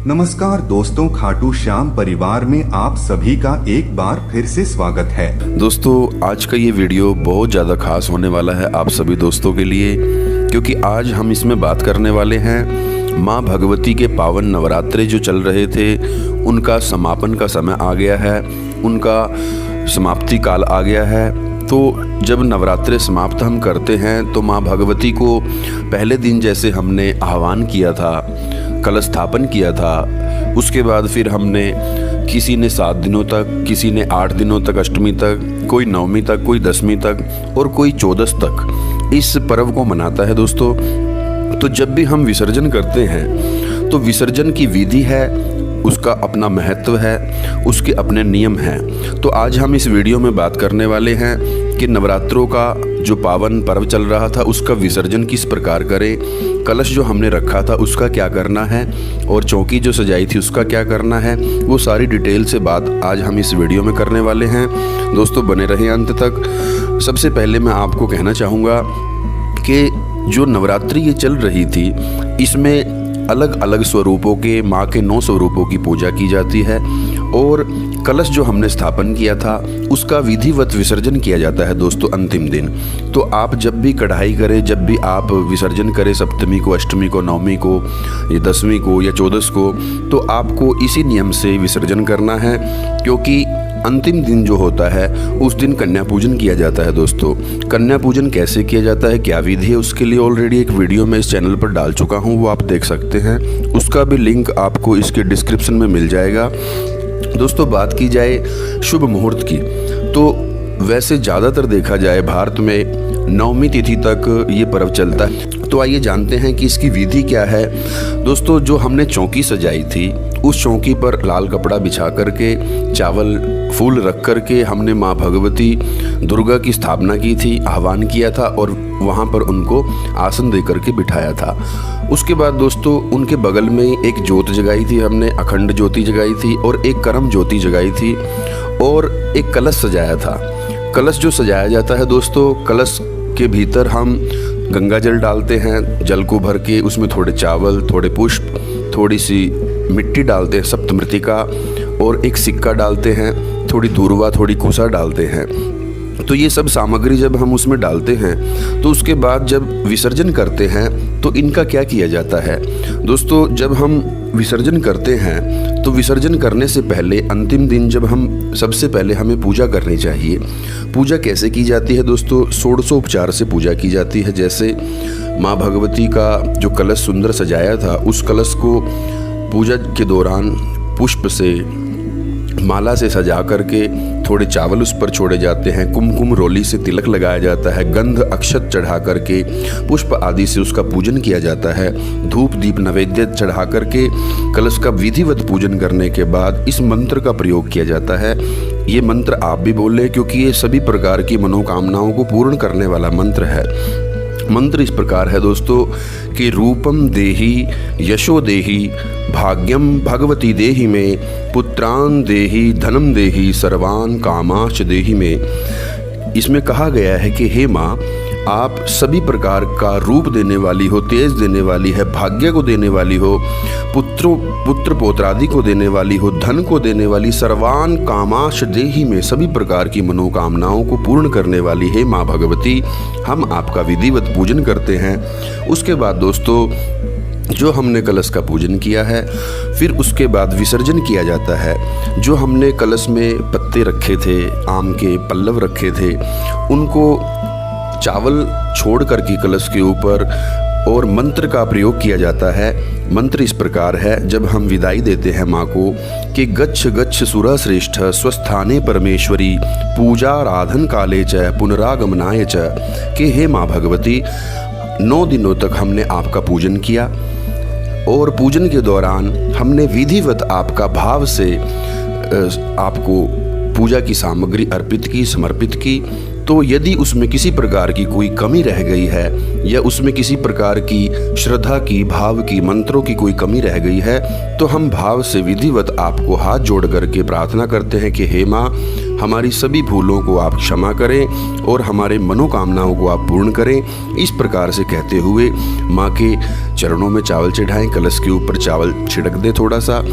नमस्कार दोस्तों, खाटू श्याम परिवार में आप सभी का एक बार फिर से स्वागत है। दोस्तों, आज का ये वीडियो बहुत ज़्यादा खास होने वाला है आप सभी दोस्तों के लिए, क्योंकि आज हम इसमें बात करने वाले हैं माँ भगवती के पावन नवरात्रे जो चल रहे थे उनका समापन का समय आ गया है, उनका समाप्ति काल आ गया है। तो जब नवरात्रे समाप्त हम करते हैं तो माँ भगवती को पहले दिन जैसे हमने आह्वान किया था, कलश स्थापन किया था, उसके बाद फिर हमने किसी ने 7 दिनों तक, किसी ने 8 दिनों तक, अष्टमी तक, कोई 9वीं तक, कोई 10वीं तक और कोई 14 तक इस पर्व को मनाता है दोस्तों। तो जब भी हम विसर्जन करते हैं तो विसर्जन की विधि है, उसका अपना महत्व है, उसके अपने नियम हैं। तो आज हम इस वीडियो में बात करने वाले हैं कि नवरात्रों का जो पावन पर्व चल रहा था उसका विसर्जन किस प्रकार करें, कलश जो हमने रखा था उसका क्या करना है और चौकी जो सजाई थी उसका क्या करना है, वो सारी डिटेल से बात आज हम इस वीडियो में करने वाले हैं। दोस्तों, बने रहें अंत तक। सबसे पहले मैं आपको कहना चाहूँगा कि जो नवरात्रि ये चल रही थी इसमें अलग अलग स्वरूपों के माँ के 9 स्वरूपों की पूजा की जाती है और कलश जो हमने स्थापन किया था उसका विधिवत विसर्जन किया जाता है दोस्तों अंतिम दिन। तो आप जब भी कढ़ाई करें, जब भी आप विसर्जन करें, सप्तमी को, अष्टमी को, 9वीं को, या 10वीं को या 14 को, तो आपको इसी नियम से विसर्जन करना है, क्योंकि अंतिम दिन जो होता है उस दिन कन्या पूजन किया जाता है। दोस्तों, कन्या पूजन कैसे किया जाता है, क्या विधि है, उसके लिए ऑलरेडी एक वीडियो मैं इस चैनल पर डाल चुका हूँ, वो आप देख सकते हैं। उसका भी लिंक आपको इसके डिस्क्रिप्शन में मिल जाएगा। दोस्तों, बात की जाए शुभ मुहूर्त की, तो वैसे ज़्यादातर देखा जाए भारत में 9वीं तिथि तक ये पर्व चलता है। तो आइए जानते हैं कि इसकी विधि क्या है। दोस्तों, जो हमने चौकी सजाई थी उस चौकी पर लाल कपड़ा बिछा करके, चावल फूल रख करके हमने माँ भगवती दुर्गा की स्थापना की थी, आह्वान किया था और वहाँ पर उनको आसन दे करके बिठाया था। उसके बाद दोस्तों उनके बगल में एक ज्योत जगाई थी, हमने अखंड ज्योति जगाई थी और एक करम ज्योति जगाई थी और एक कलश सजाया था। कलश जो सजाया जाता है दोस्तों, कलश के भीतर हम गंगा जल डालते हैं, जल को भर के उसमें थोड़े चावल, थोड़े पुष्प, थोड़ी सी मिट्टी डालते हैं, सप्तमृतिका, और एक सिक्का डालते हैं, थोड़ी दूर्वा, थोड़ी कुसा डालते हैं। तो ये सब सामग्री जब हम उसमें डालते हैं तो उसके बाद जब विसर्जन करते हैं तो इनका क्या किया जाता है। दोस्तों, जब हम विसर्जन करते हैं तो विसर्जन करने से पहले अंतिम दिन जब हम सबसे पहले हमें पूजा करनी चाहिए। पूजा कैसे की जाती है दोस्तों? षोडशोपचार से पूजा की जाती है। जैसे माँ भगवती का जो कलश सुंदर सजाया था उस कलश को पूजा के दौरान पुष्प से, माला से सजा करके थोड़े चावल उस पर छोड़े जाते हैं, कुमकुम रोली से तिलक लगाया जाता है, गंध अक्षत चढ़ा करके, पुष्प आदि से उसका पूजन किया जाता है, धूप दीप नैवेद्य चढ़ा करके कलश का विधिवत पूजन करने के बाद इस मंत्र का प्रयोग किया जाता है। ये मंत्र आप भी बोलें, क्योंकि ये सभी प्रकार की मनोकामनाओं को पूर्ण करने वाला मंत्र है। मंत्र इस प्रकार है दोस्तों कि रूपम देहि यशो देहि भाग्यम भगवती देहि में, पुत्रान देहि धनम देहि सर्वान कामाश देहि में। इसमें कहा गया है कि हे माँ, आप सभी प्रकार का रूप देने वाली हो, तेज देने वाली है, भाग्य को देने वाली हो, पुत्र पौत्रादि को देने वाली हो, धन को देने वाली, सर्वान कामाश देहि में, सभी प्रकार की मनोकामनाओं को पूर्ण करने वाली है माँ भगवती। हम आपका विधिवत पूजन करते हैं। उसके बाद दोस्तों जो हमने कलश का पूजन किया है, फिर उसके बाद विसर्जन किया जाता है। जो हमने कलश में पत्ते रखे थे, आम के पल्लव रखे थे, उनको चावल छोड़ कर के कलश के ऊपर और मंत्र का प्रयोग किया जाता है। मंत्र इस प्रकार है, जब हम विदाई देते हैं माँ को कि गच्छ गच्छ सुरा श्रेष्ठ स्वस्थाने परमेश्वरी पूजाराधन काले च पुनरागमनाय च, कि हे माँ भगवती 9 दिनों तक हमने आपका पूजन किया और पूजन के दौरान हमने विधिवत आपका भाव से आपको पूजा की सामग्री अर्पित की, समर्पित की। तो यदि उसमें किसी प्रकार की कोई कमी रह गई है या उसमें किसी प्रकार की श्रद्धा की, भाव की, मंत्रों की कोई कमी रह गई है, तो हम भाव से विधिवत आपको हाथ जोड़ करके प्रार्थना करते हैं कि हे माँ, हमारी सभी भूलों को आप क्षमा करें और हमारे मनोकामनाओं को आप पूर्ण करें। इस प्रकार से कहते हुए माँ के चरणों में चावल चढ़ाएं, कलश के ऊपर चावल छिड़क दें थोड़ा सा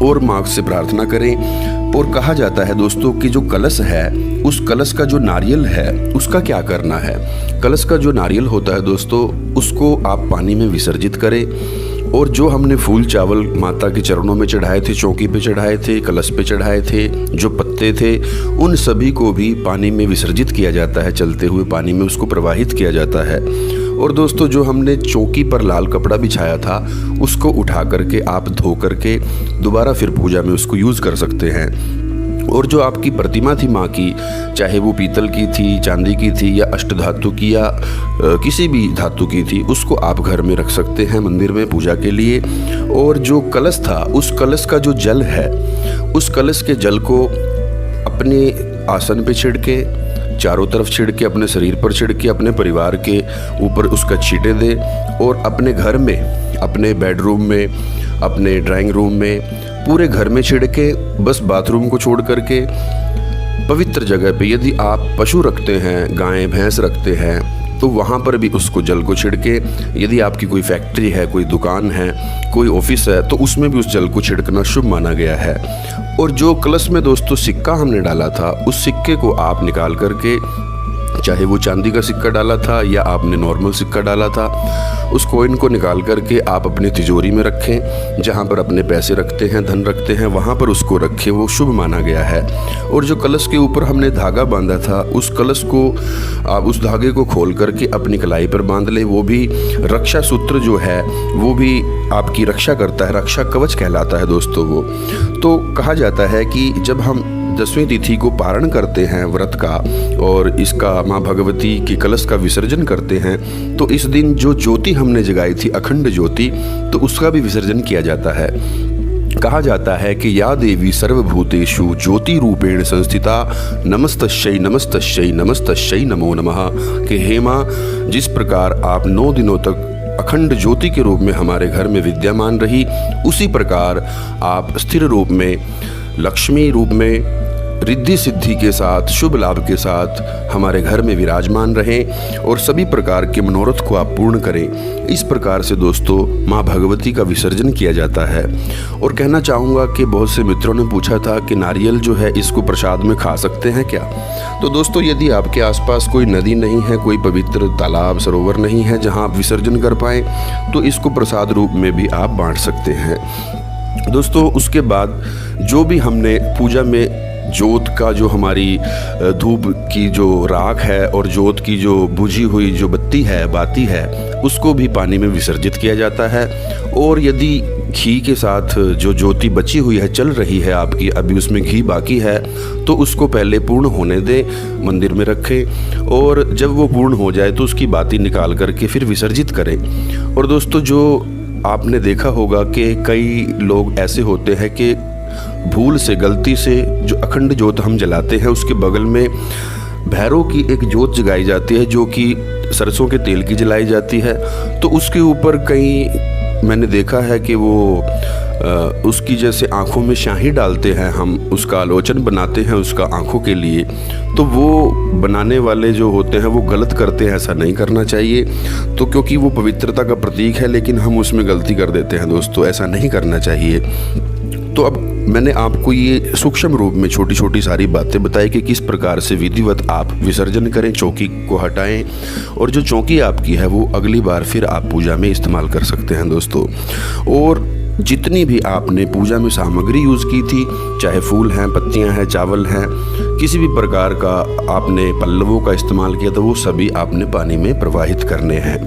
और माँ से प्रार्थना करें। और कहा जाता है दोस्तों कि जो कलश है, उस कलश का जो नारियल है उसका क्या करना है। कलश का जो नारियल होता है दोस्तों, उसको आप पानी में विसर्जित करें और जो हमने फूल चावल माता के चरणों में चढ़ाए थे, चौकी पे चढ़ाए थे, कलश पे चढ़ाए थे, जो पत्ते थे, उन सभी को भी पानी में विसर्जित किया जाता है। चलते हुए पानी में उसको प्रवाहित किया जाता है। और दोस्तों जो हमने चौकी पर लाल कपड़ा बिछाया था, उसको उठा करके आप धो करके दोबारा फिर पूजा में उसको यूज़ कर सकते हैं। और जो आपकी प्रतिमा थी माँ की, चाहे वो पीतल की थी, चांदी की थी या अष्टधातु की या किसी भी धातु की थी, उसको आप घर में रख सकते हैं मंदिर में पूजा के लिए। और जो कलश था, उस कलश का जो जल है, उस कलश के जल को अपने आसन पे छिड़के, चारों तरफ छिड़के, अपने शरीर पर छिड़के, अपने परिवार के ऊपर उसका छींटे दे और अपने घर में, अपने बेडरूम में, अपने ड्राइंग रूम में, पूरे घर में छिड़के। बस बाथरूम को छोड़ करके पवित्र जगह पे, यदि आप पशु रखते हैं, गाय भैंस रखते हैं, तो वहाँ पर भी उसको जल को छिड़के। यदि आपकी कोई फैक्ट्री है, कोई दुकान है, कोई ऑफिस है, तो उसमें भी उस जल को छिड़कना शुभ माना गया है। और जो कलश में दोस्तों सिक्का हमने डाला था, उस सिक्के को आप निकाल करके, चाहे वो चांदी का सिक्का डाला था या आपने नॉर्मल सिक्का डाला था, उस कॉइन को निकाल करके आप अपनी तिजोरी में रखें। जहाँ पर अपने पैसे रखते हैं, धन रखते हैं, वहाँ पर उसको रखें, वो शुभ माना गया है। और जो कलश के ऊपर हमने धागा बांधा था, उस कलश को आप, उस धागे को खोल करके अपनी कलाई पर बांध लें। वो भी रक्षा सूत्र जो है, वो भी आपकी रक्षा करता है, रक्षा कवच कहलाता है दोस्तों वो। तो कहा जाता है कि जब हम 10वीं तिथि को पारण करते हैं व्रत का और इसका माँ भगवती के कलश का विसर्जन करते हैं, तो इस दिन जो ज्योति हमने जगाई थी, अखंड ज्योति, तो उसका भी विसर्जन किया जाता है। कहा जाता है कि या देवी सर्वभूतेषु ज्योति रूपेण संस्थिता नमस्तस्यै नमस्तस्यै नमस्तस्यै नमो नमः। कि हे माँ, जिस प्रकार आप 9 दिनों तक अखंड ज्योति के रूप में हमारे घर में विद्यमान रही, उसी प्रकार आप स्थिर रूप में, लक्ष्मी रूप में, रिद्धि सिद्धि के साथ, शुभ लाभ के साथ हमारे घर में विराजमान रहें और सभी प्रकार के मनोरथ को आप पूर्ण करें। इस प्रकार से दोस्तों माँ भगवती का विसर्जन किया जाता है। और कहना चाहूँगा कि बहुत से मित्रों ने पूछा था कि नारियल जो है, इसको प्रसाद में खा सकते हैं क्या। तो दोस्तों यदि आपके आसपास कोई नदी नहीं है, कोई पवित्र तालाब सरोवर नहीं है जहाँ आप विसर्जन कर पाएँ, तो इसको प्रसाद रूप में भी आप बाँट सकते हैं दोस्तों। उसके बाद जो भी हमने पूजा में जोत का, जो हमारी धूप की जो राख है और जोत की जो बुझी हुई जो बत्ती है, बाती है, उसको भी पानी में विसर्जित किया जाता है। और यदि घी के साथ जो ज्योति बची हुई है, चल रही है आपकी, अभी उसमें घी बाकी है, तो उसको पहले पूर्ण होने दें, मंदिर में रखें और जब वो पूर्ण हो जाए तो उसकी बाती निकाल करके फिर विसर्जित करें। और दोस्तों जो आपने देखा होगा कि कई लोग ऐसे होते हैं कि भूल से, गलती से जो अखंड ज्योत हम जलाते हैं, उसके बगल में भैरव की एक ज्योत जगाई जाती है जो कि सरसों के तेल की जलाई जाती है। तो उसके ऊपर कई मैंने देखा है कि वो उसकी जैसे आँखों में स्याही डालते हैं, हम उसका आलोचन बनाते हैं उसका आँखों के लिए। तो वो बनाने वाले जो होते हैं वो गलत करते हैं, ऐसा नहीं करना चाहिए। तो क्योंकि वो पवित्रता का प्रतीक है, लेकिन हम उसमें गलती कर देते हैं दोस्तों, ऐसा नहीं करना चाहिए। तो अब मैंने आपको ये सूक्ष्म रूप में छोटी छोटी सारी बातें बताई कि किस प्रकार से विधिवत आप विसर्जन करें, चौकी को हटाएं और जो चौकी आपकी है वो अगली बार फिर आप पूजा में इस्तेमाल कर सकते हैं दोस्तों। और जितनी भी आपने पूजा में सामग्री यूज़ की थी, चाहे फूल हैं, पत्तियां हैं, चावल हैं, किसी भी प्रकार का आपने पल्लवों का इस्तेमाल किया, तो वो सभी आपने पानी में प्रवाहित करने हैं।